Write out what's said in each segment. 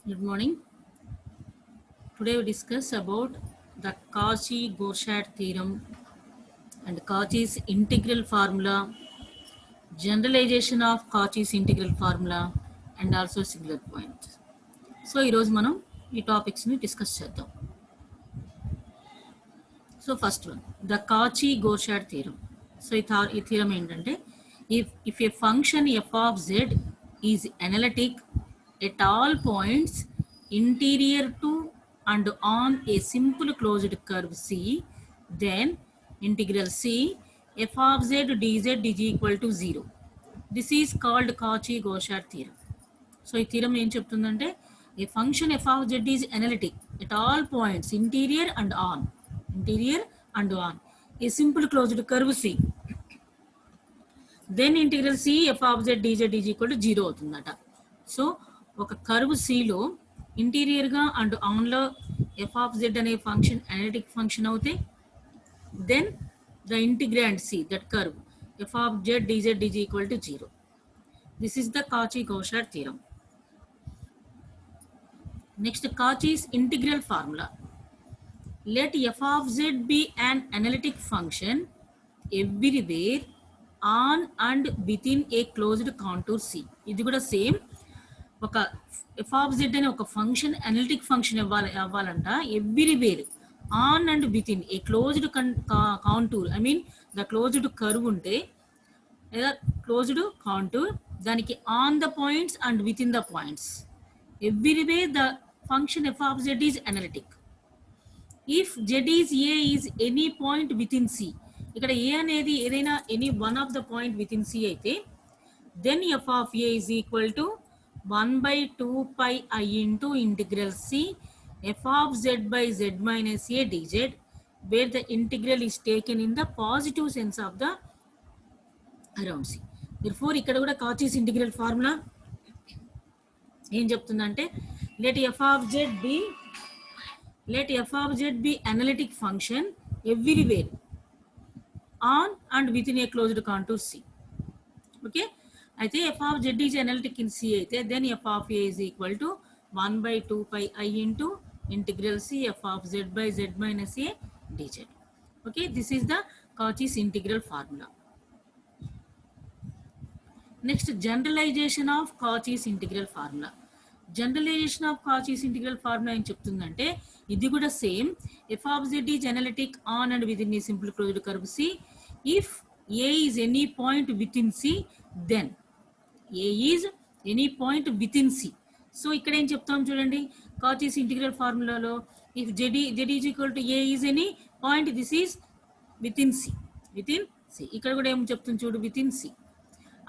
Good morning. Today we discuss about the Cauchy-Gauchard theorem and Cauchy's integral formula, generalization of Cauchy's integral formula, and also singular points. So ఈరోజు మనం ఈ టాపిక్స్ని discuss చేద్దాం. So first one the Cauchy-Gauchard theorem. So ఈ theorem ఏంటంటే if a function f of z is analytic at all points interior to and on a simple closed curve C, then integral C f of z dz is equal to 0. This is called Cauchy-Gauchard theorem. So ఈ theorem ఏం చెప్తుందంటే ఏ function f of z is analytic at all points interior and on a simple closed curve C, then integral C f of z dz is equal to 0 అవుతుందట. So ఒక curve సిలో ఇంటీరియర్గా and ఆన్లో f of z అనే function analytic function అవుతే then the integrand c that curve f of z dz is equal to 0. This is the Cauchy-Gauchard theorem. Next, Cauchy's integral formula. Let f of z be an analytic function everywhere on and within a closed contour C. ఇది కూడా same ఒక F of z అనే ఒక function analytic function అవ్వాలంట everywhere on and within a closed contour, I mean the closed curve ఉంటే లేదా closed contour, దానికి on the points and within the points everywhere the function f of z is analytic. If z is a is any point within c, ఇక్కడ a అనేది ఏదైనా any one of the point within c అయితే then f of a is equal to 1/2 pi I into integral C f of z by z minus a dz, where the integral is taken in the positive sense of the around C. Therefore ఇక్కడ కూడా Cauchy's integral formula ఏం చెప్తుందంటే let f of z be analytic function everywhere on and within a closed contour C. Okay, అయితే f of z is analytic in C అయితే then f of a is equal to 1/2 pi I into integral C f of z by z minus a dz. Okay, this is the Cauchy's integral formula. Next, generalization of Cauchy's integral formula. Generalisation of Cauchy's integral formula ఏం చెప్తుందంటే ఇది కూడా same f of z is analytic on and within a simple closed curve c. If a is any point within c then a is any point within c. So ఇక్కడ ఏం చెప్తాం చూడండి Cauchy's integral ఫార్ములాలో if z is equal to a is any point this is within c. ఇక్కడ కూడా ఏం చెప్తుంది చూడు within c.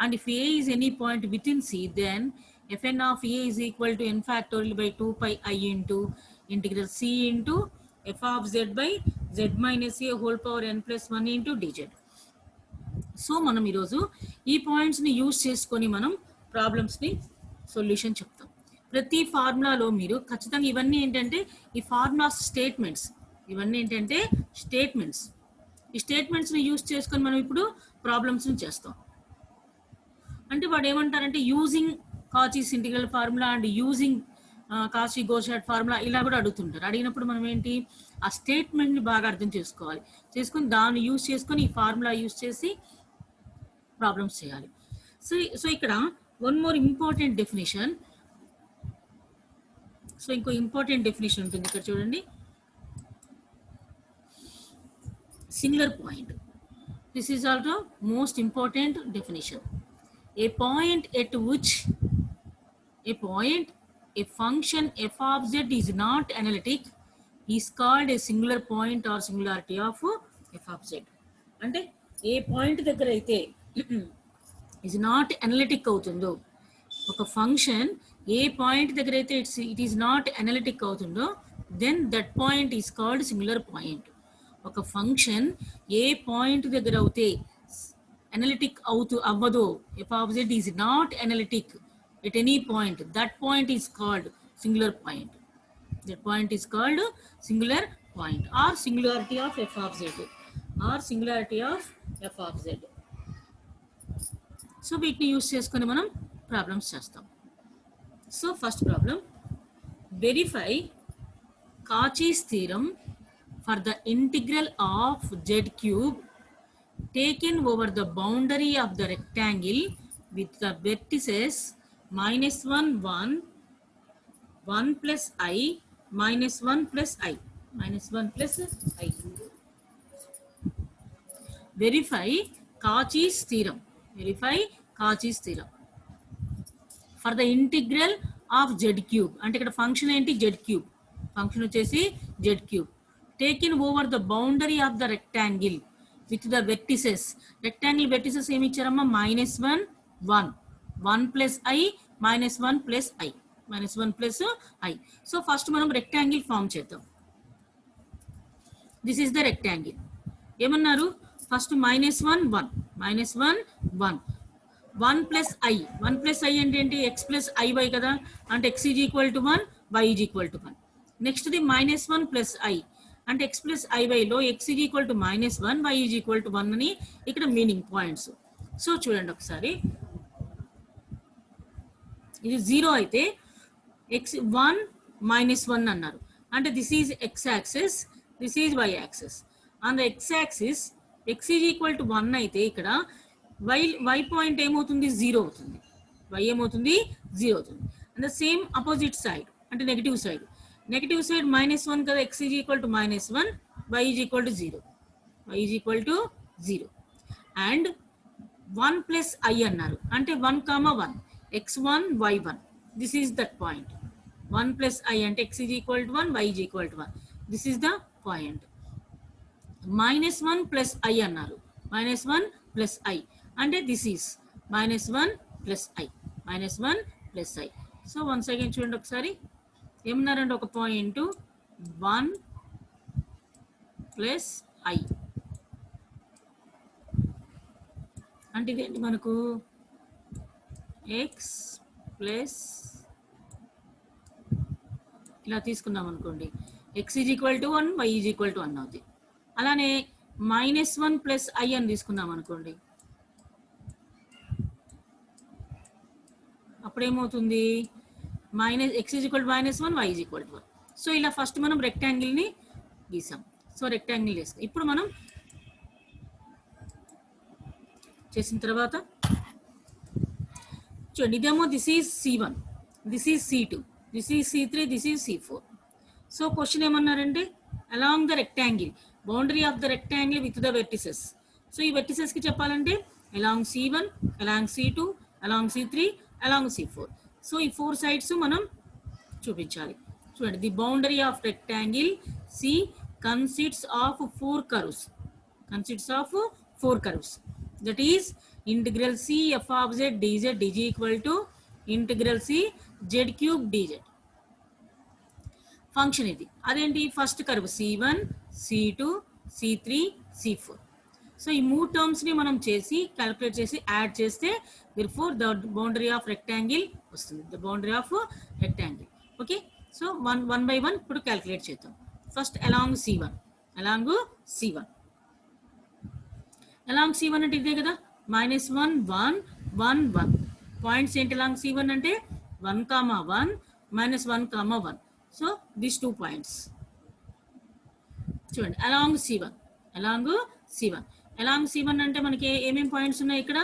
And if a is any point within C, then fn of a is equal to n factorial by 2 pi I into integral C into f of z by z minus a whole power n plus 1 into dz. So మనం ఈరోజు ఈ పాయింట్స్ని use చేసుకొని మనం ప్రాబ్లమ్స్ని solution చెప్తాం. ప్రతి ఫార్ములాలో మీరు ఖచ్చితంగా ఇవన్నీ ఏంటంటే ఈ ఫార్ములాస్ స్టేట్మెంట్స్, ఇవన్నీ ఏంటంటే స్టేట్మెంట్స్. ఈ స్టేట్మెంట్స్ని యూజ్ చేసుకొని మనం ఇప్పుడు ప్రాబ్లమ్స్ని చేస్తాం. అంటే వాడు ఏమంటారంటే using Cauchy's integral formula and using Cauchy-Gauchard formula ఇలా కూడా అడుగుతుంటారు. అడిగినప్పుడు మనం ఏంటి ఆ స్టేట్మెంట్ని బాగా అర్థం చేసుకొని దాన్ని యూజ్ చేసుకొని ఈ ఫార్ములా యూజ్ చేసి ప్రాబ్లమ్స్ చేయాలి. సో ఇక్కడ one more important definition. So ఇంకో ఇంపార్టెంట్ డెఫినేషన్ ఉంటుంది ఇక్కడ చూడండి, singular point. This is also most important definition. A point at which a function f of z is not analytic is called a singular point or singularity of f of z. అంటే ఏ point దగ్గర అయితే is not analytic అవుతుందో, ఒక function ఏ point దగ్గర అయితే it is not analytic అవుతుందో then that point is called singular point. ఒక ఫంక్షన్ ఏ పాయింట్ దగ్గర అయితే అనలిటిక్ అవ్వదో, f of z is not analytic at any point, that point is called singular point. That point is called singular point or singularity of f of z. So వీటిని use చేసుకొని మనం problems చేస్తాం. So first problem, verify Cauchy's theorem for the integral of z cube taken over the boundary of the rectangle with the vertices minus 1 1 1 plus I minus 1 plus I minus 1 plus I. Verify Cauchy's theorem. Verify Cauchy's theorem for the integral of z cube. అంటే ఇక్కడ function ఏంటి? z cube. Function వచ్చేసి z cube taken over the boundary of the rectangle with the vertices. Rectangle vertices ఏమి ఇచ్చారమ్మా? minus 1 1 1 plus I minus 1 plus I minus 1 plus I. So first మనం rectangle form చేద్దాం. This is the rectangle. ఏమన్నారు? First minus 1 1 minus 1 1 1 plus I 1 plus I అంటే ఏంటి? x plus iy కదా, అంటే x is equal to 1 y is equal to 1. Next the minus 1 plus I అంటే x plus iy లో x is equal to minus 1 y is equal to 1 అని ఇక్కడ meaning points. So చూడండి ఒకసారి, ఇది 0 అయితే x 1 minus 1 అన్నారు, అంటే this is x axis, this is y axis. On the x axis x is equal to 1 అయితే ఇక్కడ y పాయింట్ ఏమవుతుంది? 0 అవుతుంది. y ఏమవుతుంది? 0 అవుతుంది. And the same opposite side అంటే negative side, negative side minus 1 కదా, x is equal to minus 1 y is equal to 0, y is equal to 0. And 1 plus I అన్నారు, అంటే 1 comma 1 x1 y1, this is that point. 1 plus I అంటే x is equal to 1 y is equal to 1, this is the point. minus 1 plus I అన్నారు, minus 1 plus I అంటే this is minus 1 plus I minus 1 plus I. So once again చూడండి ఒకసారి, ఏమన్నారంటే ఒక point 1 plus I అంటే ఇదేంటి మనకు? x plus ఇలా తీసుకున్నాం అనుకోండి, x is equal to 1 y is equal to 1 అవుతుంది. అలానే minus 1 plus I అని తీసుకున్నాం అనుకోండి, అప్పుడు ఏమవుతుంది? x is equal to minus 1 y is equal to 1. So ఇలా ఫస్ట్ మనం రెక్టాంగిల్ని గీసాం. సో రెక్టాంగిల్ వేస్తాం. ఇప్పుడు మనం చేసిన తర్వాత చూడండి, ఇదేమో this is C1, this is C2, this is C3, this is C4. So question ఏమన్నారంటే along the rectangle, boundary of the rectangle with the vertices. So ఈ వెర్టిసెస్కి చెప్పాలంటే along C1, along C2, along C3, along C4. So ఈ 4 sides మనం చూపించాలి. చూడండి, the boundary of rectangle C consists of 4 curves, consists of 4 curves. That is integral C f of z dz is equal to integral C z cube dz. Function ఇది. అదేంటి? First curve C1, C2, C3, C4. So ఈ 3 టర్మ్స్ని మనం చేసి calculate చేసి add చేస్తే therefore the boundary of rectangle వస్తుంది, the boundary of rectangle. Okay, so one by one ఇప్పుడు calculate చేద్దాం. First along C1, along C1, along C1 అంటే ఇదే కదా, minus 1 1 1 1. పాయింట్స్ ఏంటి అలాంగ్ C1 అంటే 1 comma 1 minus 1 comma 1. So these 2 points. చూడండి, along C1, along C1, along C1 అంటే మనకి ఏమేమి పాయింట్స్ ఉన్నాయి ఇక్కడ?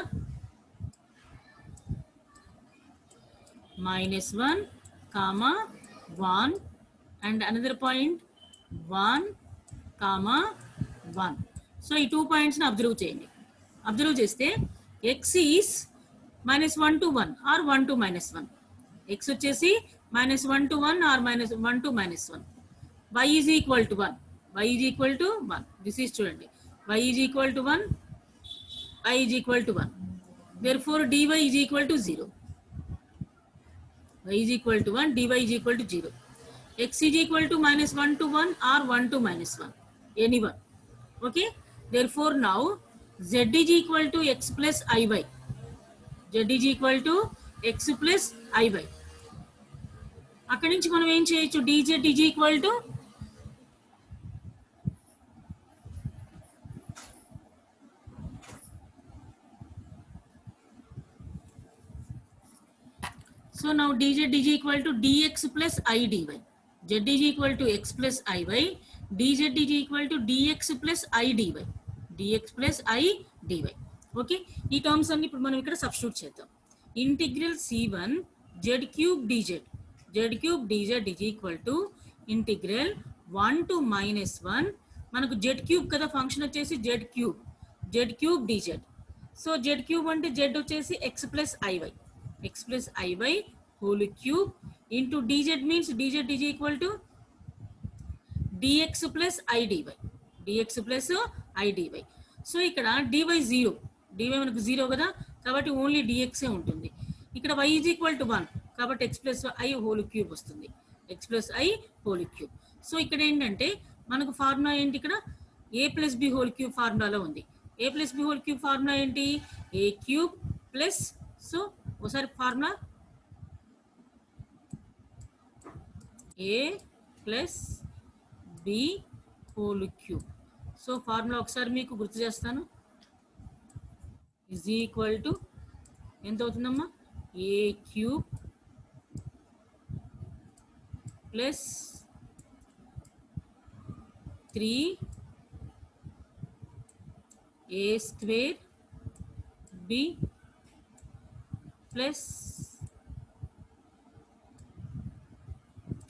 minus 1 comma 1 and another point 1 comma 1. So ఈ 2 పాయింట్స్ని అబ్జర్వ్ చేయండి. అబ్జర్వ్ చేస్తే x is minus 1 to 1 or 1 to minus 1. x వచ్చేసి minus 1 to 1 or minus 1 to minus 1. y is equal to 1. y is equal to 1. This is చూడండి, y is equal to 1, y is equal to 1. Therefore dy is equal to 0. y is equal to 1, dy is equal to 0. x is equal to minus 1 to 1 or 1 to minus 1. Anyone. Okay. Therefore now z is equal to x plus iy. z is equal to x plus iy. అక్కడి నుంచి మనం ఏం చేయొచ్చు? dz is equal to so now dz is equal to dx plus I dy. z is equal to x plus iy, dz is equal to dx plus I dy, dx plus I dy. Okay, ఈ terms అన్ని ఇప్పుడు మనం ఇక్కడ substitute చేద్దాం. Integral c1 z cube dz, z cube dz is equal to integral 1 to -1, మనకు z cube కదా function వచ్చేసి z cube dz. So z cube అంటే z వచ్చేసి x plus iy whole cube into dz means dz is equal to dx plus I dy, so ఇక్కడ dy 0, dy మనకు 0 కదా కాబట్టి only dx ఏ ఉంటుంది. ఇక్కడ y is equal to 1 కాబట్టి x plus I whole cube వస్తుంది, x plus I whole cube. So ఇక్కడ ఏంటంటే మనకు ఫార్ములా ఏంటి, ఇక్కడ a plus b whole cube ఫార్ములాలో ఉంది. a plus b whole cube formula ఏంటి, a క్యూబ్ ప్లస్, సో ఒకసారి formula a plus b whole cube. So formula ఒకసారి మీకు గుర్తు చేస్తాను, is equal to ఎంత అవుతుందమ్మా, a cube plus 3a square b plus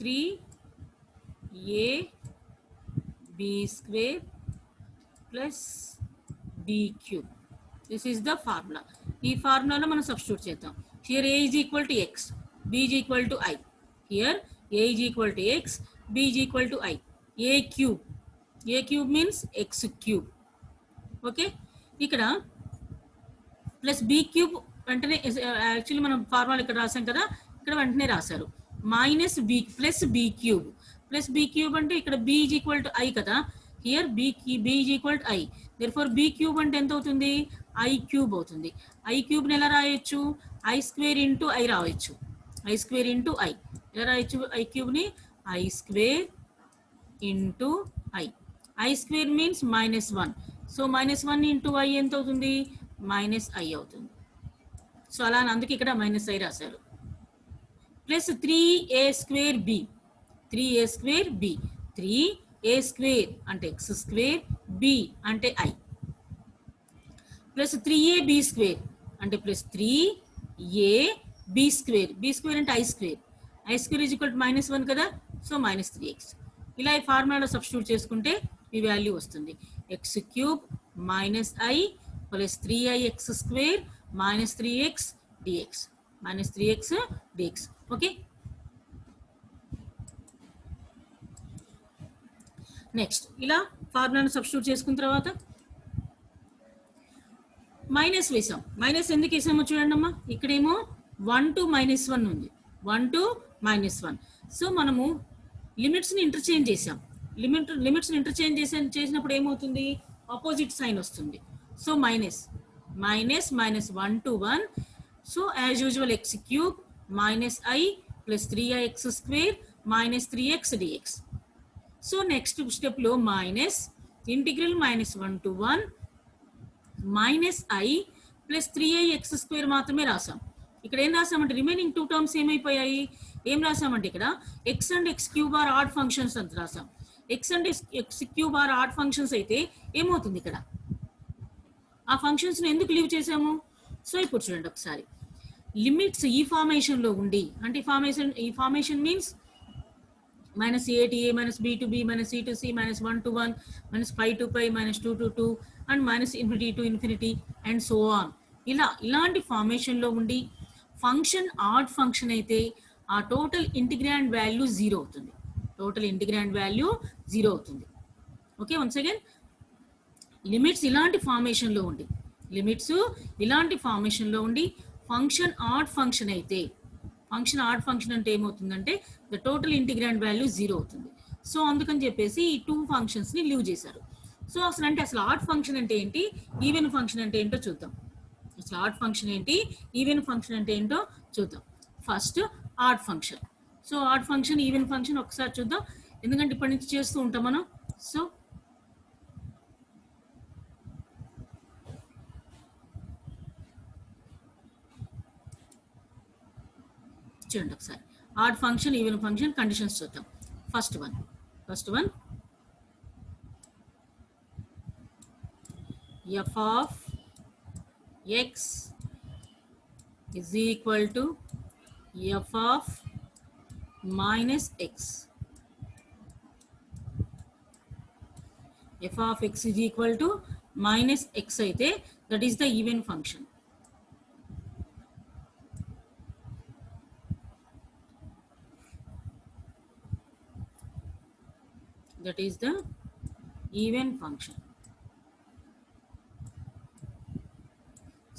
3a b square plus b cube. This is the formula. ఈ ఫార్ములాలో మనం substitute చేద్దాం. Here a is equal to x, b is equal to I. Here a is equal to x, b is equal to I. a cube means x cube. Okay, ఇక్కడ plus b cube వెంటనే actually మనం formula ఇక్కడ రాసాం కదా, ఇక్కడ వెంటనే రాశారు minus b plus b cube అంటే ఇక్కడ b is equal to I కదా, here b is equal to I, therefore b cube అంటే ఎంత అవుతుంది, I క్యూబ్ అవుతుంది. I క్యూబ్ని ఎలా రాయొచ్చు, I స్క్వేర్ ఇంటూ I రాయొచ్చు, I స్క్వేర్ ఇంటూ I ఎలా రాయొచ్చు, I క్యూబ్ని I square into I square means -1, so -1 into I ఎంత అవుతుంది, -I అవుతుంది. సో అలా అందుకే ఇక్కడ -I రాశారు. Plus 3a square b, 3a square అంటే x స్క్వేర్, b అంటే I, ప్లస్ 3ab స్క్వేర్ అంటే plus 3ab square, b square అంటే I square is equal to -1 కదా, సో -3x. ఇలా ఈ ఫార్ములాలో సబ్స్టిట్యూట్ చేసుకుంటే ఈ వాల్యూ వస్తుంది, x cube -I plus 3ix square -3x dx. Okay, next ఇలా ఫార్ములాను సబ్స్టిట్యూట్ చేసుకున్న తర్వాత మైనస్ వేసాం. మైనస్ ఎందుకు వేసామో చూడండి అమ్మా, ఇక్కడేమో 1 to -1 ఉంది, 1 to -1. సో మనము లిమిట్స్ని ఇంటర్చేంజ్ చేసాం, లిమిట్స్ని ఇంటర్చేంజ్ చేసినప్పుడు ఏమవుతుంది, ఆపోజిట్ సైన్ వస్తుంది. So minus 1 to 1, so as usual x cube -I plus 3ix square -3x dx. So next స్టెప్లో minus integral -1 to 1 -I plus 3ix square మాత్రమే రాసాం. ఇక్కడ ఏం రాసామంటే రిమైనింగ్ 2 టర్మ్స్ ఏమైపోయాయి, ఏం రాసామంటే ఇక్కడ x and x cube are odd functions అంత రాసాం. x and x cube are odd functions అయితే ఏమవుతుంది, ఇక్కడ ఆ ఫంక్షన్స్ని ఎందుకు లీవ్ చేసాము. సో ఇప్పుడు చూడండి ఒకసారి, లిమిట్స్ ఈ ఫార్మేషన్లో ఉండి, అంటే ఈ formation means -a to a, -b to b, -c to c, -1 to 1, -π to π, -2 to 2 and -∞ to ∞ and so on. ఇలాంటి ఫార్మేషన్లో ఉండి ఫంక్షన్ ఆడ్ ఫంక్షన్ అయితే ఆ టోటల్ ఇంటిగ్రాండ్ వాల్యూ 0 అవుతుంది, ఓకే, వన్స్ అగైన్ లిమిట్స్ ఇలాంటి ఫార్మేషన్లో ఉండి ఫంక్షన్ ఆడ్ ఫంక్షన్ అయితే, function add function అంటే ఏమవుతుందంటే ద టోటల్ ఇంటిగ్రాండ్ వాల్యూ 0 అవుతుంది. సో అందుకని చెప్పేసి ఈ 2 ఫంక్షన్స్ని లీవ్ చేశారు. సో అసలు ఆడ్ ఫంక్షన్ అంటే ఏంటి, ఈవెన్ ఫంక్షన్ అంటే ఏంటో చూద్దాం. అసలు ఆడ్ ఫంక్షన్ ఏంటి, ఈవెన్ ఫంక్షన్ అంటే ఏంటో చూద్దాం. First add function. So odd function, even function ఒకసారి చూద్దాం, ఎందుకంటే ఇప్పటి నుంచి చేస్తూ ఉంటాం మనం. సో చూడండి ఒకసారి odd function, even function conditions చూద్దాం. First one f of x is equal to f of minus x. f of x is equal to minus x అయితే that is the even function. That is the even function.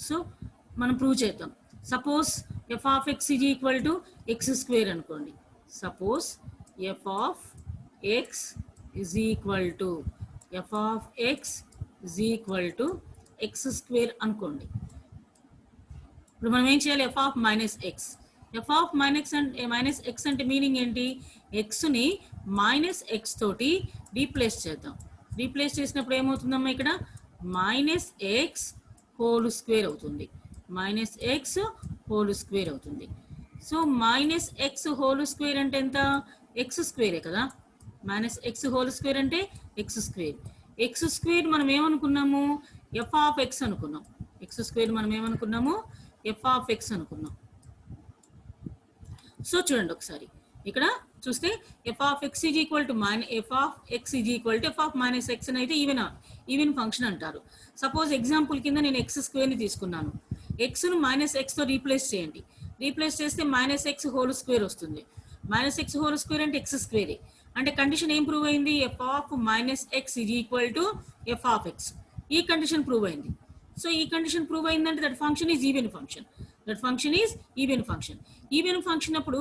So మనం prove చేద్దాం. Suppose f of x is equal to x square అనుకోండి. Suppose f of x is equal to x square అనుకోండి. ఇప్పుడు మనం ఏం చేయాలి? f of minus x. f of minus x అంటే meaning ఏంటి? xని మైనస్ ఎక్స్ తోటి రీప్లేస్ చేద్దాం. రీప్లేస్ చేసినప్పుడు ఏమవుతుందమ్మా ఇక్కడ? మైనస్ ఎక్స్ హోల్ స్క్వేర్ అవుతుంది. మైనస్ ఎక్స్ హోల్ స్క్వేర్ అవుతుంది. So minus X whole square అంటే ఎంత? ఎక్స్ స్క్వేరే కదా. మైనస్ ఎక్స్ హోల్ స్క్వేర్ అంటే ఎక్స్ స్క్వేర్. ఎక్స్ స్క్వేర్ మనం ఏమనుకున్నాము? ఎఫ్ ఆఫ్ ఎక్స్ అనుకున్నాం. ఎక్స్ స్క్వేర్ మనం ఏమనుకున్నాము? ఎఫ్ ఆఫ్ ఎక్స్ అనుకున్నాం. సో చూడండి ఒకసారి ఇక్కడ చూస్తే F of x is equal to F of x is equal to F of minus X అని అయితే ఈవెన్ ఫంక్షన్ అంటారు. సపోజ్ ఎగ్జాంపుల్ కింద నేను ఎక్స్ స్క్వేర్ని తీసుకున్నాను. ఎక్స్ను మైనస్ ఎక్స్తో రీప్లేస్ చేయండి. రీప్లేస్ చేస్తే మైనస్ ఎక్స్ హోల్ స్క్వేర్ వస్తుంది. మైనస్ ఎక్స్ హోల్ స్క్వేర్ అంటే ఎక్స్ స్క్వేరే. అంటే కండిషన్ ఏం ప్రూవ్ అయింది? F of minus X is equal to F of X. ఈ కండిషన్ ప్రూవ్ అయింది. సో ఈ కండిషన్ ప్రూవ్ అయిందంటే that function is even function. Even function అప్పుడు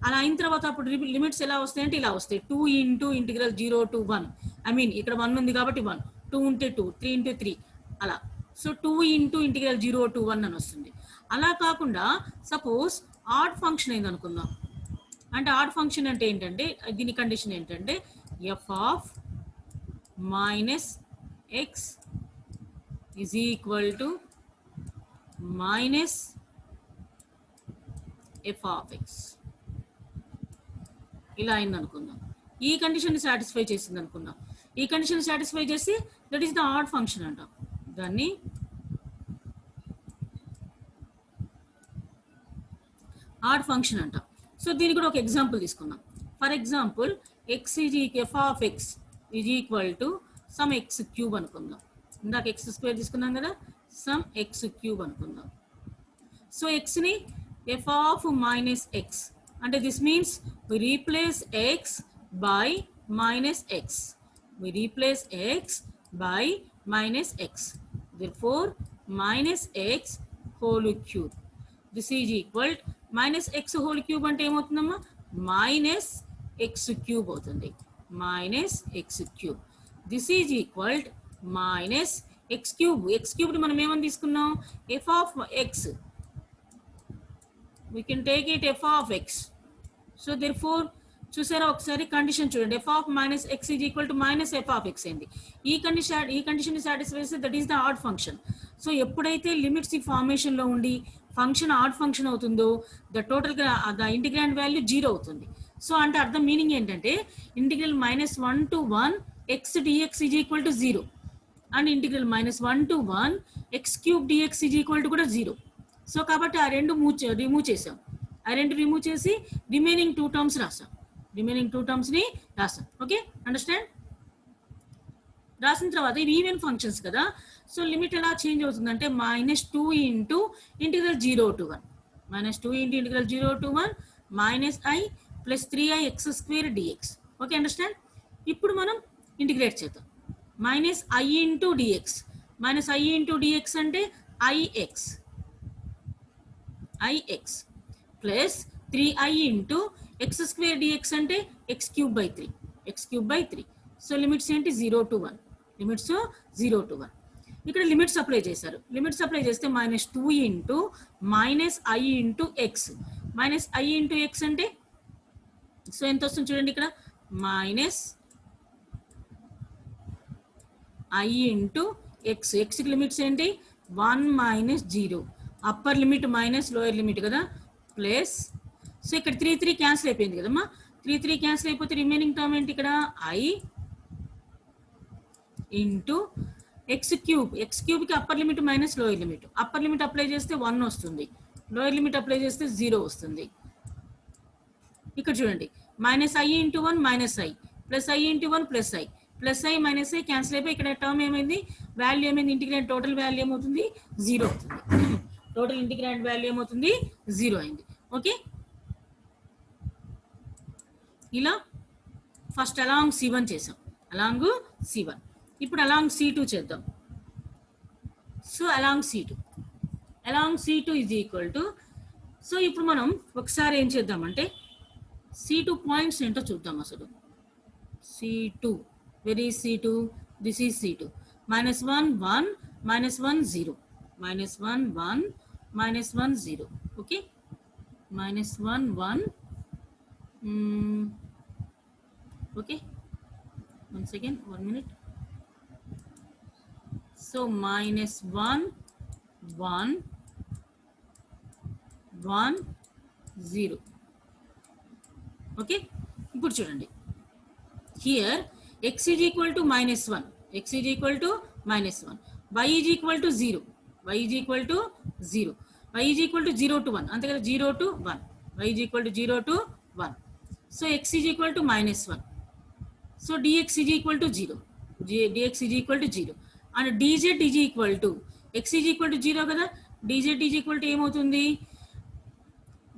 అలా అయిన తర్వాత అప్పుడు లిమిట్స్ ఎలా వస్తాయంటే ఇలా వస్తాయి. 2 into integral 0 to 1. I mean ఇక్కడ 1 ఉంది కాబట్టి 1, 2 ఉంటే 2, 3 into 3 అలా. సో 2 into ఇంటిగ్రల్ 0 to 1 అని వస్తుంది. అలా కాకుండా సపోజ్ ఆడ్ ఫంక్షన్ అయింది అనుకుందాం. అంటే ఆడ్ ఫంక్షన్ అంటే ఏంటంటే దీని కండిషన్ ఏంటంటే F of minus X is equal to minus F of X ఇలా అయింది అనుకుందాం. ఈ కండిషన్ సాటిస్ఫై చేసింది అనుకుందాం. ఈ కండిషన్ సాటిస్ఫై చేసి that is the odd function అంటాం. దాన్ని ఆడ్ ఫంక్షన్ అంటాం. సో దీనికి కూడా ఒక ఎగ్జాంపుల్ తీసుకుందాం. For example f of x is equal to some x cube అనుకుందాం. ఇందాక ఎక్స్ స్క్వేర్ తీసుకున్నాం కదా, సమ్ ఎక్స్ క్యూబ్ అనుకుందాం. సో ఎక్స్ని ఎఫ్ ఆఫ్ మైనస్ ఎక్స్ అంటే this means we replace x by minus x. Therefore minus x whole cube. This is equal minus x whole cube అంటే ఏమవుతుందమ్మా? Minus x cube అవుతుంది. Minus x cube. This is equal minus x cube. X క్యూబ్ని మనం ఏమని తీసుకున్నాం? F of x. We can take it f of x. So therefore చూసారా ఒకసారి condition చూడండి. F of minus X is equal to minus F of X అయింది. ఈ condition satisfy చేస్తే that is the odd function. So ఎప్పుడైతే limits ఈ ఫార్మేషన్లో ఉండి function add function అవుతుందో ద టోటల్గా ద ఇంటిగ్రాండ్ వాల్యూ 0 అవుతుంది. సో అంటే అర్థం మీనింగ్ ఏంటంటే integral -1 to 1 x dx is equal to 0 and integral -1 to 1 x cube dx is equal to కూడా 0. సో కాబట్టి ఆ రెండు రిమూవ్ చేసాం. ఆ రెండు రిమూవ్ చేసి రిమైనింగ్ 2 టర్మ్స్ రాసాం. Okay, understand? రాసిన తర్వాత ఇవి ఈవెన్ ఫంక్షన్స్ కదా. సో లిమిట్ ఎలా చేంజ్ అవుతుందంటే -2 into integral 0 to 1 minus i plus 3i x square dx. Okay, understand? ఇప్పుడు మనం ఇంటిగ్రేట్ చేద్దాం. -i into dx అంటే ix plus 3i into x square dx అంటే x cube by 3. So limits ఏంటి? 0 to 1. ఇక్కడ limits apply చేశారు. Limits apply చేస్తే -2 into -i into x. -i into x అంటే సో ఎంత వస్తుంది చూడండి ఇక్కడ -i into x. ఎక్స్కి లిమిట్స్ ఏంటి? 1 - 0. Upper limit minus lower limit కదా, ప్లస్. సో ఇక్కడ 3 క్యాన్సిల్ అయిపోయింది కదమ్మా. 3 క్యాన్సిల్ అయిపోతే రిమైనింగ్ టర్మ్ ఏంటి ఇక్కడ I ఇంటూ ఎక్స్ క్యూబ్కి upper limit minus lower limit. Upper limit apply చేస్తే 1 వస్తుంది, లోయర్ లిమిట్ అప్లై చేస్తే 0 వస్తుంది. ఇక్కడ చూడండి -i into 1 -i plus i into 1 plus i plus i minus i cancel అయిపోయి ఇక్కడ టర్మ్ ఏమైంది, వాల్యూ ఏమైంది, ఇంటిగ్రేట్ టోటల్ వాల్యూ ఏమవుతుంది 0 అవుతుంది. టోటల్ ఇంటిగ్రేట్ వాల్యూ ఏమవుతుంది 0 అయింది. ఓకే, ఇలా ఫస్ట్ అలాంగ్ C1 చేసాం, అలాంగ్ C1. ఇప్పుడు అలాంగ్ C2 చేద్దాం. So along C2 is equal to, so ఇప్పుడు మనం ఒకసారి ఏం చేద్దామంటే C2 పాయింట్స్ ఏంటో చూద్దాం. అసలు C2, where is C2? This is C2. -1 1 -1 0 -1 1 -1 0. Okay, -1 1 okay, one second, 1 minute. So -1 1 1 0. Okay, ఇప్పుడు చూడండి here x is equal to -1, x is equal to -1, y is equal to 0, y is equal to 0, y is equal to 0 to 1, అంతే కదా, 0 to 1, y is equal to 0 to 1. So x is equal to -1, so dx is equal to 0, dx is equal to 0, and dz is equal to, x is equal to 0 కదా, dz is equal to ఏమవుతుంది,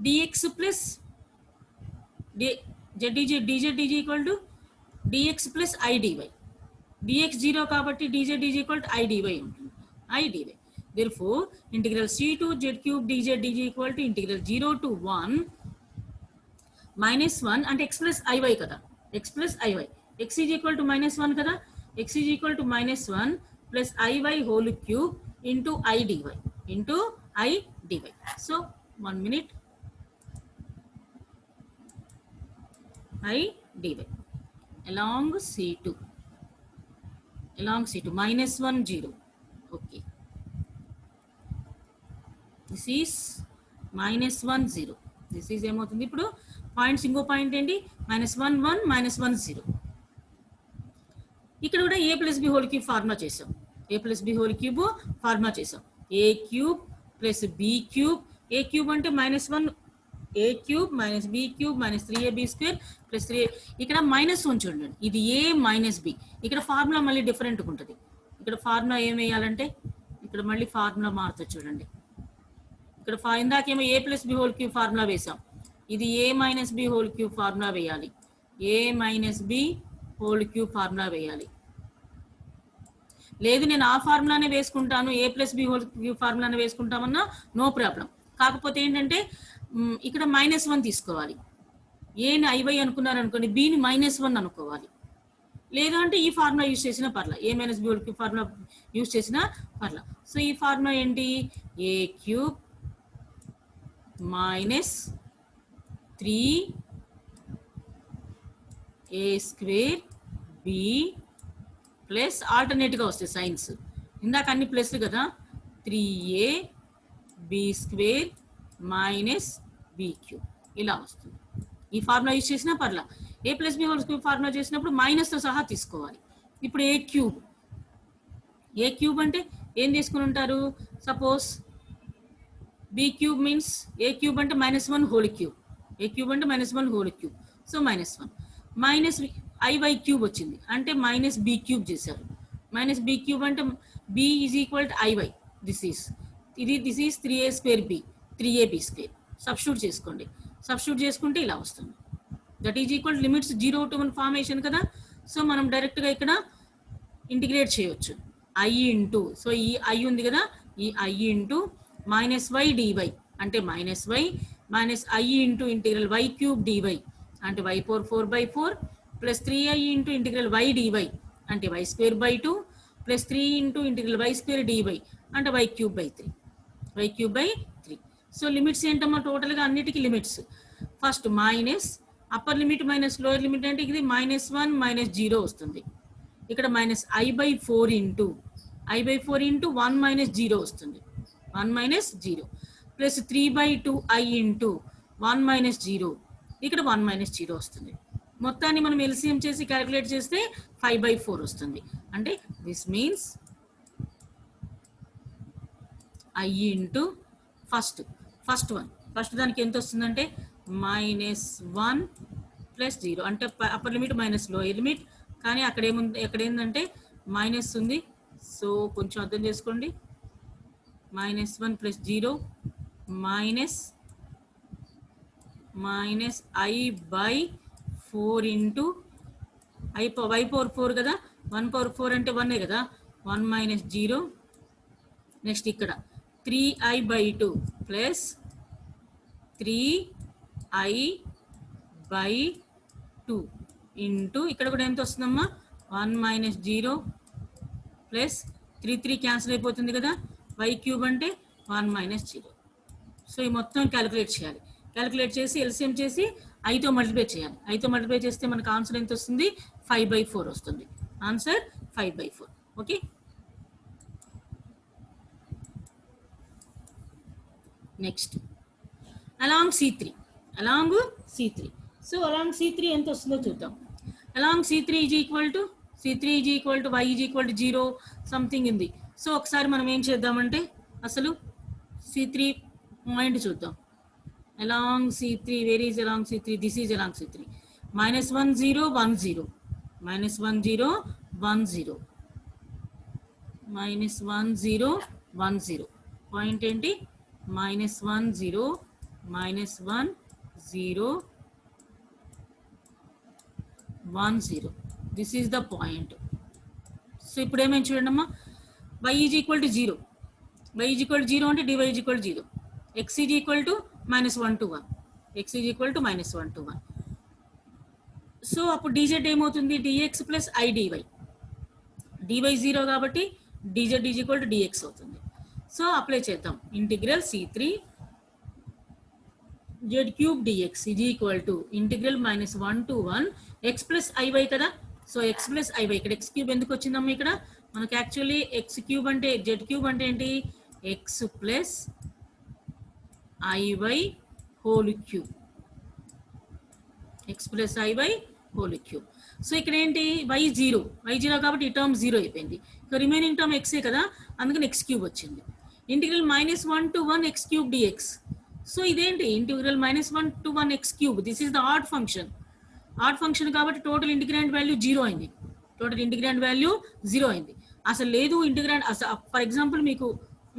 dx plus dz is equal to dx plus I dy, dx 0 కాబట్టి dz is equal to I dy ఉంటుంది, I dy. Therefore integral C2 z cube dz is equal to integral 0 to 1 -1 అంటే x plus iy కదా, x plus iy, x is equal to -1 కదా, x is equal to -1 plus iy whole cube into I dy, into I dy. So 1 minute, I dy along C2, -1 0. Okay, this is -1 0, this is ఏమవుతుంది ఇప్పుడు points, ఇంకో point ఏంటి -1 1 -1 0. ఇక్కడ కూడా a plus b whole cube formula చేసాం, a plus b whole cube formula చేసాం, a cube plus b cube, a cube అంటే -1 a cube minus b cube minus 3ab square plus 3, ఇక్కడ -1 చూడండి, ఇది a మైనస్ b. ఇక్కడ formula మళ్ళీ డిఫరెంట్గా ఉంటుంది. ఇక్కడ ఫార్ములా ఏం వేయాలంటే ఇక్కడ మళ్ళీ ఫార్ములా మారుతుంది చూడండి. ఇక్కడ ఇందాకేమో a plus b whole cube formula వేసాం, ఇది a minus b whole cube formula వేయాలి, a minus b whole cube formula వేయాలి. లేదు నేను ఆ ఫార్ములానే వేసుకుంటాను, a plus b whole cube ఫార్ములానే వేసుకుంటామన్నా నో ప్రాబ్లం. కాకపోతే ఏంటంటే ఇక్కడ -1 తీసుకోవాలి, ఏని iy అనుకున్నారు అనుకోండి, bని -1 అనుకోవాలి. లేదు అంటే ఈ ఫార్ములా యూజ్ చేసినా పర్లా, a minus b whole cube formula use చేసినా పర్లా. సో ఈ ఫార్ములా ఏంటి, a cube minus 3a square b plus ఆల్టర్నేట్గా వస్తాయి సైన్స్, ఇందాక అన్ని ప్లస్ కదా, 3a b square minus b cube ఇలా వస్తుంది. ఈ ఫార్ములా యూజ్ చేసినా పర్లా. a plus b whole cube formula చేసినప్పుడు మైనస్తో సహా తీసుకోవాలి. ఇప్పుడు ఏ క్యూబ్ అంటే ఏం తీసుకుని ఉంటారు, suppose b cube means a cube అంటే -1 హోల్ క్యూబ్, a క్యూబ్ అంటే -1 whole cube, so -1 minus iy cube వచ్చింది అంటే -b క్యూబ్ చేశారు, -b క్యూబ్ అంటే b is equal to iy, this is 3a square b, 3ab square. Substitute చేసుకోండి, substitute చేసుకుంటే ఇలా వస్తుంది. That is equal limits 0 to 1 formation కదా, సో మనం డైరెక్ట్గా ఇక్కడ ఇంటిగ్రేట్ చేయొచ్చు. i ఇంటూ, సో ఈ i ఉంది కదా, ఈ i ఇంటూ -y dy అంటే -y minus i into integral y cube dy అంటే y power 4/4 plus 3i into integral y dy అంటే y square by 2 plus 3 into integral y square dy అంటే y cube by 3. So limits ఏంటమ్మా, టోటల్గా అన్నిటికీ limits. First minus upper limit minus lower limit అంటే ఇది -1 -0 వస్తుంది. ఇక్కడ -i/4 ఇంటూ 1 - 0 వస్తుంది, 1 - 0 ప్లస్ 3/2i ఇంటూ 1 - 0 ఇక్కడ 1 మైనస్ 0 వస్తుంది. మొత్తాన్ని మనం ఎల్సిఎం చేసి క్యాలిక్యులేట్ చేస్తే 5/4 వస్తుంది. అంటే this means I into first దానికి ఎంత వస్తుందంటే -1 + 0 అంటే upper limit minus lower limit. కానీ అక్కడ ఏంటంటే మైనస్ ఉంది. సో కొంచెం అర్థం చేసుకోండి. -1 + 0 మైనస్ I/4 ఇంటూ y/4 కదా, 1/4 అంటే 1 కదా, 1 మైనస్ 0. నెక్స్ట్ ఇక్కడ 3i/2 ప్లస్ 3i/2 ఇంటూ ఇక్కడ కూడా ఎంత వస్తుందమ్మా 1 మైనస్ 0 ప్లస్ 3 క్యాన్సిల్ అయిపోతుంది కదా, y³ అంటే 1 మైనస్ 0. సో ఈ మొత్తం క్యాలిక్యులేట్ చేయాలి. క్యాలిక్యులేట్ చేసి ఎల్సిఎం చేసి ఐతో మల్టిప్లై చేయాలి. ఐతో మల్టిప్లై చేస్తే మనకు ఆన్సర్ ఎంత వస్తుంది 5/4 వస్తుంది. Answer 5/4. Okay. Next along C3. So along C3 ఎంత వస్తుందో చూద్దాం. Along C3 is equal to y is equal to 0 something ఉంది. సో ఒకసారి మనం ఏం చేద్దామంటే అసలు C3 పాయింట్ చూద్దాం. Along C3, where is along C3? This is along C3. -1 0 1 0 -1 0 1 0 -1 0 1 0. Point ఏంటి? -1 0 -1 0 1 0. This is the point. So ఇప్పుడు ఏమైనా చూడండి అమ్మా, y is equal to 0. y is equal to 0 అంటే dy is equal to 0. x is equal to -1 to 1. x is equal to -1 to 1. So అప్పుడు dz ఏమవుతుంది? dx plus I dy. dy 0 కాబట్టి dz is equal to dx అవుతుంది. So apply చేద్దాం. Integral C3 z³ dx is equal to integral -1 to 1 x plus iy కదా. So x plus iy, ఇక్కడ x³ ఎందుకు వచ్చిందమ్మా? ఇక్కడ మనకు యాక్చువల్లీ x³ అంటే z³ అంటే ఏంటి? x plus iy whole cube. x plus iy whole cube. So ఇక్కడ ఏంటి? y 0 కాబట్టి ఈ టర్మ్ 0 అయిపోయింది. ఇక రిమైనింగ్ టర్మ్ x కదా, అందుకని x³ వచ్చింది. Integral -1 to 1 x³ dx. సో ఇదేంటి? Integral -1 to 1 x³. This is the odd function. కాబట్టి టోటల్ ఇంటిగ్రాండ్ వాల్యూ 0 అయింది. అసలు లేదు ఇంటిగ్రాండ్. అసలు ఫర్ ఎగ్జాంపుల్ మీకు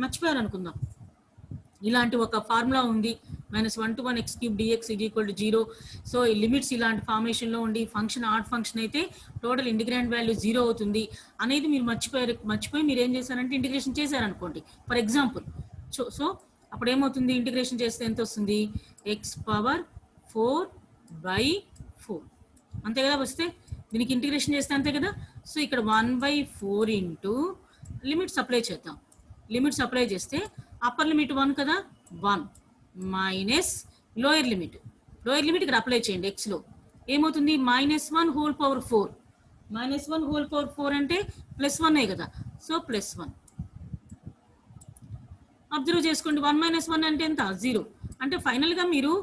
మర్చిపోయారు అనుకుందాం, ఇలాంటి ఒక ఫార్ములా ఉంది, -1 to 1 x³ dx is equal to 0. So ఈ లిమిట్స్ ఇలాంటి ఫార్మేషన్లో ఉండి ఫంక్షన్ ఆడ్ ఫంక్షన్ అయితే టోటల్ ఇంటిగ్రాండ్ వాల్యూ 0 అవుతుంది అనేది మీరు మర్చిపోయి మీరు ఏం చేశారంటే ఇంటిగ్రేషన్ చేశారనుకోండి ఫర్ ఎగ్జాంపుల్. సో అప్పుడు ఏమవుతుంది? ఇంటిగ్రేషన్ చేస్తే ఎంత వస్తుంది? x⁴/4 అంతే కదా వస్తే. దీనికి ఇంటిగ్రేషన్ చేస్తే అంతే కదా. సో ఇక్కడ 1/4 ఇంటూ లిమిట్స్ అప్లై చేద్దాం. లిమిట్స్ అప్లై చేస్తే అప్పర్ లిమిట్ 1 కదా, 1 మైనస్ లోయర్ లిమిట్ ఇక్కడ అప్లై చేయండి. ఎక్స్లో ఏమవుతుంది? -1 హోల్ పవర్ 4. -1 హోల్ పవర్ 4 అంటే +1 కదా. సో +1 అబ్జర్వ్ చేసుకోండి. 1 - 1 అంటే ఎంత? 0. అంటే ఫైనల్గా మీరు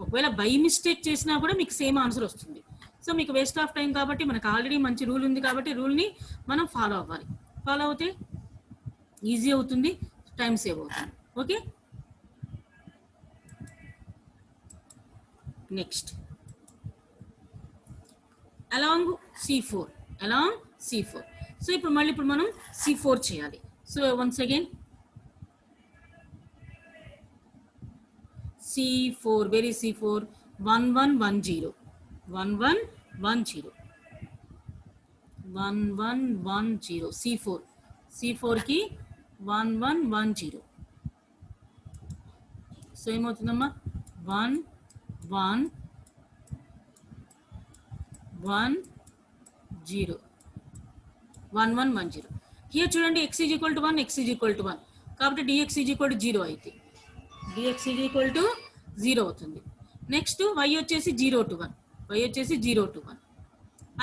ఒకవేళ బై మిస్టేక్ చేసినా కూడా మీకు సేమ్ ఆన్సర్ వస్తుంది. సో మీకు వేస్ట్ ఆఫ్ టైం కాబట్టి మనకు ఆల్రెడీ మంచి రూల్ ఉంది కాబట్టి రూల్ని మనం ఫాలో అవ్వాలి. ఫాలో అవుతే ఈజీ అవుతుంది, టైం సేవ్ అవుతుంది. Okay. Next along C4. So ఇప్పుడు మనం C4 చేయాలి. So once again C4, where is C4? 1 1 1 0 1 1 1 0 1 1 1 0. C4 కి 1 1 1 0. సో ఏమవుతుందమ్మా? 1 1 1 0 1 1 1 0. హియర్ చూడండి, x ఈజ్ ఈక్వల్ టు 1 కాబట్టి dx ఈజ్ ఈక్వల్ టు 0 అయితే dx ఈజ్ ఈక్వల్ టు 0 అవుతుంది. నెక్స్ట్ y వచ్చేసి 0 to 1.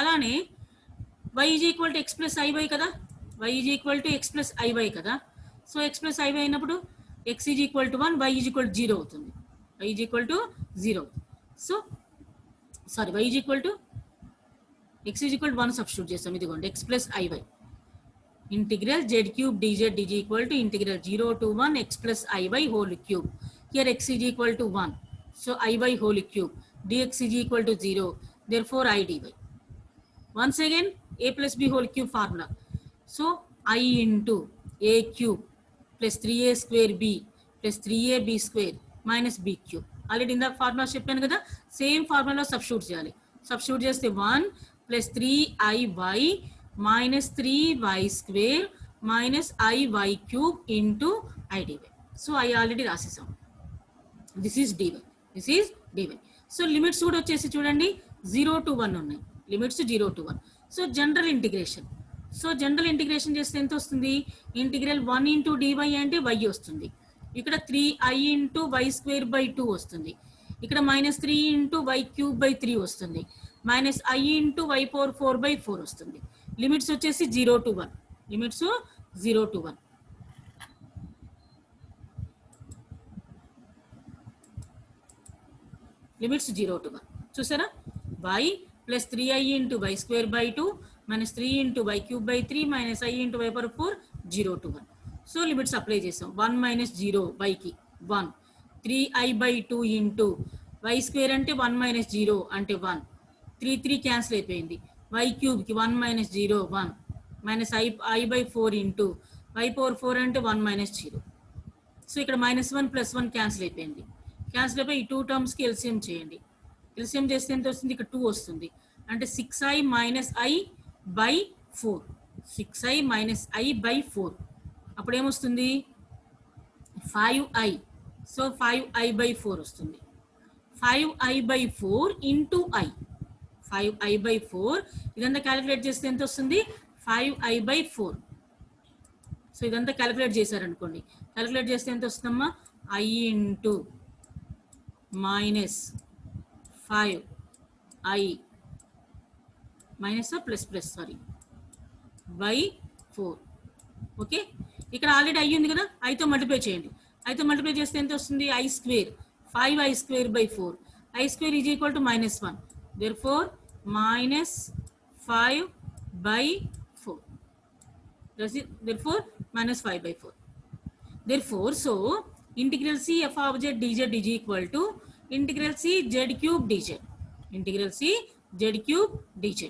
అలానే y is equal to x plus iy కదా. So x plus iy అయినప్పుడు x is equal to 1, y is equal to 0 అవుతుంది. So sorry y is equal to x is equal to 1 substitute చేస్తాం. ఇదిగోండి x plus iy integral z cube dz is equal to integral 0 to 1 x plus iy whole cube. Here x is equal to 1. So iy whole cube. Dx is equal to 0. Therefore I dy. Once again a plus b whole cube formula. So I into a cube plus 3a square b plus 3ab square minus b cube. Already in the formula చెప్పాను కదా, same formula substitute చేయాలి. Substitute చేస్తే 1 plus 3iy minus 3y square minus iy cube into I dy. So I already రాసేసాం. This is dy. This is dy. So limits కూడా వచ్చేసి చూడండి 0 to 1 ఉన్నాయి. Limits 0 to 1. So general integration. So general integration చేస్తే ఎంత వస్తుంది? Integral 1 into dy అంటే y వస్తుంది. ఇక్కడ 3i into y square by 2 వస్తుంది. ఇక్కడ minus 3 into y cube by 3 వస్తుంది. minus I into y power 4 by 4 వస్తుంది. లిమిట్స్ వచ్చేసి 0 to 1. Limits 0 to 1. Limits 0 to 1. చూసారా? y plus 3i into y square by 2 minus 3 into y cube by 3 minus I into y power 4 0 to 1. So limits apply చేసాం. 1 minus 0 y కి 1 3i by 2 into y square అంటే 1 minus 0 అంటే 1 3 3 cancel అయిపోయింది. y cube కి 1 minus 0 1 minus I by 4 into y power 4 అంటే 1 minus 0. So ఇక్కడ -1 + 1 cancel అయిపోయింది. Cancel అయిపోయి ఈ 2 టర్మ్స్ కి ఎల్సిఎం చేయండి. ఎల్సిఎం చేస్తే ఎంత వస్తుంది? ఇక్కడ 2 వస్తుంది. అంటే 6i minus I by 4. 6i minus I by 4. అప్పుడు ఏమొస్తుంది? 5i. సో 5i by 4 వస్తుంది. 5i by 4 into I. 5i by 4 ఇదంతా క్యాలిక్యులేట్ చేస్తే ఎంత వస్తుంది? 5i by 4. సో ఇదంతా క్యాలిక్యులేట్ చేశారనుకోండి, క్యాలిక్యులేట్ చేస్తే ఎంత వస్తుందమ్మా? I into minus 5i minus plus plus sorry by 4. Okay, ఇక్కడ ఆల్రెడీ i ఉంది కదా, iతో మల్టిప్లై చేయండి. iతో మల్టిప్లై చేస్తే ఎంత వస్తుంది? I square 5i square by 4. I square is equal to -1. Therefore minus 5 by 4. Therefore minus 5 by 4. Therefore so integral c f of z dz is equal to integral c z cube dz. Integral c z cube dz.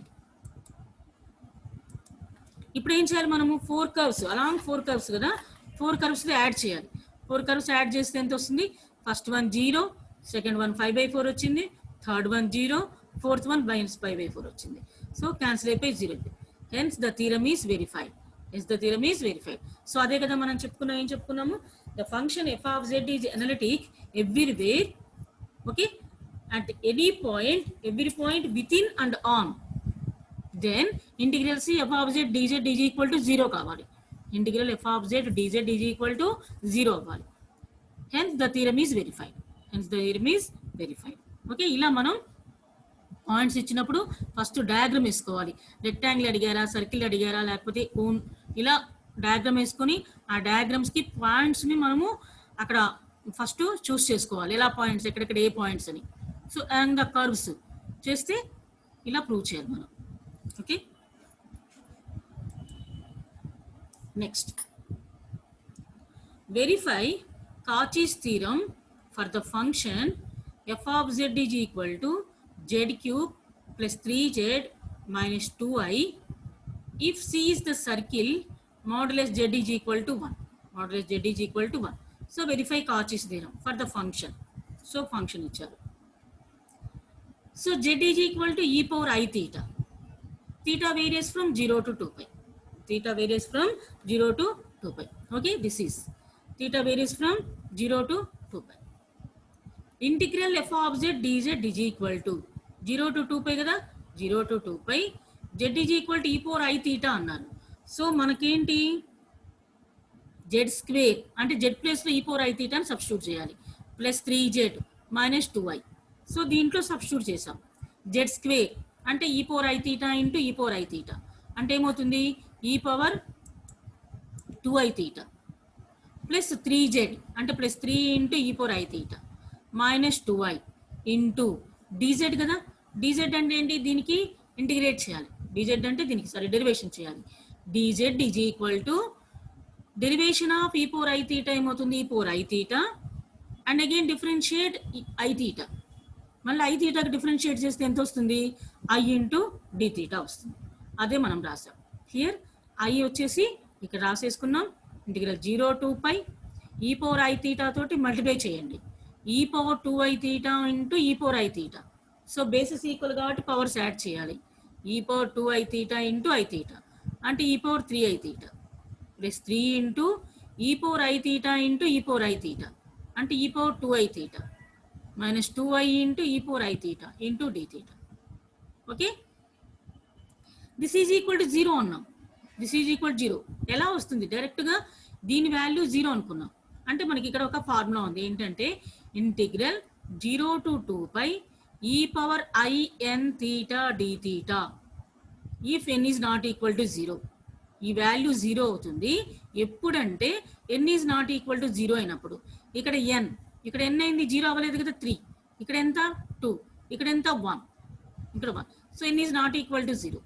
ఇప్పుడు ఏం చేయాలి మనము? 4 curves along 4 curves కదా, 4 curves add చేయాలి. 4 curves add చేస్తే ఎంత వస్తుంది? First one 0, second one 5 by 4 వచ్చింది, third one 0, fourth one -5 by 4 వచ్చింది. సో క్యాన్సిల్ అయిపోయి 0. Hence the theorem is verified. Hence the theorem is verified. So అదే కదా మనం చెప్పుకున్నాం. ఏం చెప్పుకున్నాము? The function f of z is analytic everywhere, okay, at any point, every point within and on. Then integral c f of z dz is equal to 0 కావాలి. Integral f of z dz is equal to 0 అవ్వాలి. Hence the theorem is verified. Hence the theorem is verified. Okay, ఇలా మనం points ఇచ్చినప్పుడు first diagram వేసుకోవాలి. Rectangle అడిగారా, circle అడిగారా, లేకపోతే cone, ఇలా డయాగ్రామ్ వేసుకొని ఆ డయాగ్రామ్స్కి పాయింట్స్ని మనము అక్కడ ఫస్ట్ చూస్ చేసుకోవాలి. ఎలా పాయింట్స్, ఎక్కడెక్కడ ఏ పాయింట్స్ అని. సో అండ్ ద కర్వ్స్ చేస్తే ఇలా ప్రూవ్ చేయాలి మనం. Okay, next verify Cauchy's theorem for the function f of z is equal to z cube plus 3z minus 2i if c is the circle modulus z is equal to 1. Modulus z is equal to 1. So verify Cauchy's theorem for the function. So function ఇచ్చారు. So z is equal to e power I theta. Theta varies from 0 to 2 pi. Theta varies from 0 to 2 pi. Okay, this is theta varies from 0 to 2 pi. Integral f of z dz is equal to 0 to 2 pi కదా, 0 to 2 pi z is equal to e power I theta అన్నారు. So మనకేంటి? z square అంటే z ప్లేస్లో e power I theta అని substitute చేయాలి. Plus 3z minus 2i. So దీంట్లో substitute చేసాం. z square అంటే e power I theta into e power I theta అంటే ఏమవుతుంది? e power 2i theta plus 3z అంటే plus 3 into e power I theta minus 2i into dz కదా, dz అంటే ఏంటి, దీనికి ఇంటిగ్రేట్ చేయాలి. dz అంటే దీనికి డెరివేషన్ చేయాలి. dz is equal to derivation of e power i theta ఏమవుతుంది, e power i theta and again differentiate i theta. మళ్ళీ i తీటాకి డిఫరెన్షియేట్ చేస్తే ఎంత వస్తుంది, i ఇంటూ d తీటా వస్తుంది. అదే మనం రాసాం. హియర్ i వచ్చేసి ఇక్కడ రాసేసుకున్నాం. Integral 0 to π e power i theta తోటి మల్టిప్లై చేయండి. e power 2i theta into e power i theta. So bases equal కాబట్టి పవర్స్ యాడ్ చేయాలి. e power 2i theta into i theta అంటే e power 3i theta plus 3 into e power i theta into e power i theta అంటే e power 2i theta minus 2i into e power i theta into d theta. Okay, this is equal to 0 అన్నాం. This is equal 0 ఎలా వస్తుంది, డైరెక్ట్గా దీని value 0 అనుకున్నాం. అంటే మనకి ఇక్కడ ఒక ఫార్ములా ఉంది ఏంటంటే integral 0 to 2π e power i n theta d theta if n is not equal to 0. ఈ వాల్యూ 0 అవుతుంది ఎప్పుడంటే n is not equal to 0 అయినప్పుడు. ఇక్కడ n, ఇక్కడ n అయింది, 0 అవ్వలేదు కదా 3, ఇక్కడ ఎంత 2, ఇక్కడ ఎంత 1, ఇక్కడ 1. So n is not equal to 0.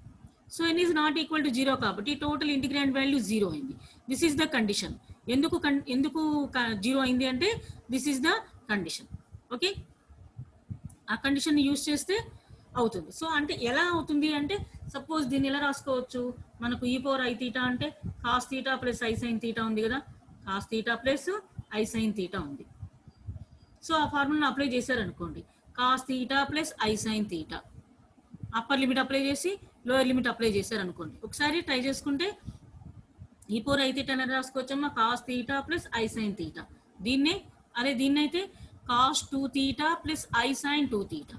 So n is not equal to 0 కాబట్టి టోటల్ ఇంటిగ్రాండ్ వాల్యూ 0 అయింది. This is the condition. ఎందుకు 0 అయింది అంటే this is the condition. Okay, ఆ కండిషన్ యూజ్ చేస్తే అవుతుంది. సో అంటే ఎలా అవుతుంది అంటే సపోజ్ దీన్ని ఎలా రాసుకోవచ్చు, మనకు e పవర్ i తీటా అంటే cos theta plus i sine theta ఉంది కదా, cos theta plus i sine theta ఉంది. సో ఆ ఫార్ములాను అప్లై చేశారనుకోండి, cos theta plus i sine theta upper limit apply చేసి లోయర్ లిమిట్ అప్లై చేశారనుకోండి. ఒకసారి ట్రై చేసుకుంటే e పవర్ i తీటా అనేది రాసుకోవచ్చమ్మా, cos theta plus i sine theta. దీన్నైతే cos 2 theta plus i sine 2 theta.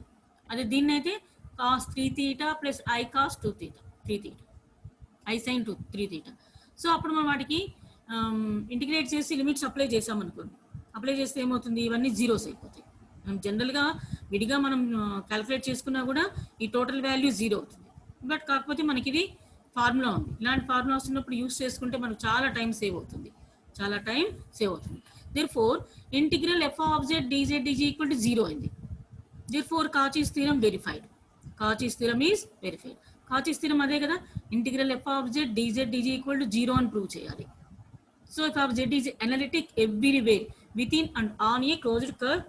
అదే దీన్నైతే cos 3 theta plus i cos 2 theta 3 theta i sine 3 theta. So అప్పుడు మనం వాటికి ఇంటిగ్రేట్ చేసి లిమిట్స్ అప్లై చేసామనుకోండి, అప్లై చేస్తే ఏమవుతుంది, ఇవన్నీ జీరోస్ అయిపోతాయి. మనం జనరల్గా విడిగా మనం క్యాలిక్యులేట్ చేసుకున్నా కూడా ఈ టోటల్ వాల్యూ 0 అవుతుంది. బట్ కాకపోతే మనకి ఇది ఫార్ములా ఉంది. ఇలాంటి ఫార్ములాస్ ఉన్నప్పుడు యూస్ చేసుకుంటే మనకు చాలా టైం సేవ్ అవుతుంది, Therefore integral f of z dz is equal to 0 అయింది. Therefore Cauchy's theorem verified. Cauchy's theorem is verified. Cauchy's theorem అదే కదా, integral f of z dz is equal to 0 అని prove చేయాలి. So f of z is analytic everywhere within and on a closed curve,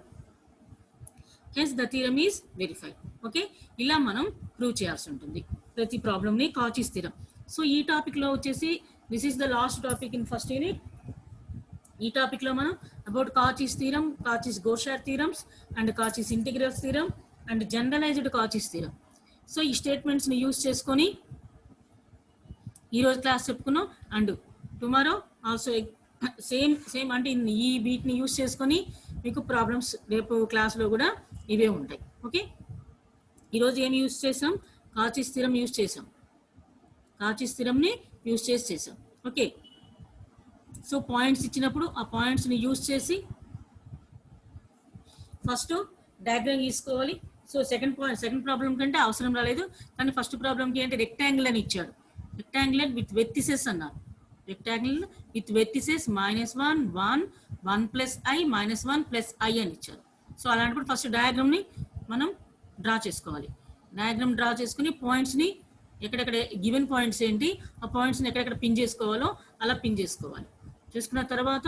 hence the theorem is verified. Okay, ఇలా మనం prove చేయాల్సి ఉంటుంది ప్రతి ప్రాబ్లమ్ని Cauchy's theorem. సో ఈ టాపిక్లో వచ్చేసి this is the last topic in first unit. ఈ టాపిక్లో మనం about Cauchy's theorem, Cauchy's Gaussian theorems and Cauchy's integral theorem and generalised Cauchy's theorem. So ఈ స్టేట్మెంట్స్ని యూజ్ చేసుకొని ఈరోజు క్లాస్ చెప్పుకున్నాం. అండ్ టుమారో ఆల్సో సేమ్ అంటే ఈ వీటిని యూజ్ చేసుకొని మీకు ప్రాబ్లమ్స్ రేపు క్లాస్లో కూడా ఇవే ఉంటాయి. ఓకే, ఈరోజు ఏమి యూజ్ చేసాం, Cauchy's theorem యూజ్ చేసాం, Cauchy's theoremని యూజ్ చేసాం. ఓకే, సో పాయింట్స్ ఇచ్చినప్పుడు ఆ పాయింట్స్ని యూజ్ చేసి ఫస్ట్ డయాగ్రామ్ గీసుకోవాలి. సో సెకండ్ ప్రాబ్లం కంటే అవసరం రాలేదు, కానీ ఫస్ట్ ప్రాబ్లంకి ఏంటి రెక్టాంగిల్ అని ఇచ్చాడు. రెక్టాంగిల్ విత్ వెర్టిసెస్ అన్నారు. Rectangle with vertices -1 1 1 plus i -1 plus i అని ఇచ్చారు. సో అలాంటప్పుడు ఫస్ట్ డయాగ్రామ్ని మనం డ్రా చేసుకోవాలి. డయాగ్రామ్ డ్రా చేసుకుని పాయింట్స్ని ఎక్కడెక్కడ గివెన్ పాయింట్స్ ఏంటి ఆ పాయింట్స్ని ఎక్కడెక్కడ పిన్ చేసుకోవాలో అలా పిన్ చేసుకోవాలి. చేసుకున్న తర్వాత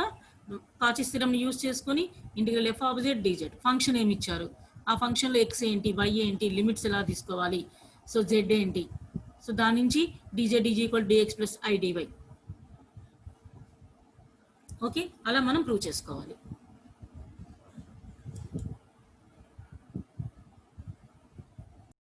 Cauchy's theorem యూజ్ చేసుకొని integral f of z dz function ఏమి ఇచ్చారు, ఆ ఫంక్షన్లో x ఏంటి y ఏంటి లిమిట్స్ ఎలా తీసుకోవాలి, సో z ఏంటి, సో దాని నుంచి dz dx plus i dy. Okay, అలా మనం ప్రూవ్ చేసుకోవాలి.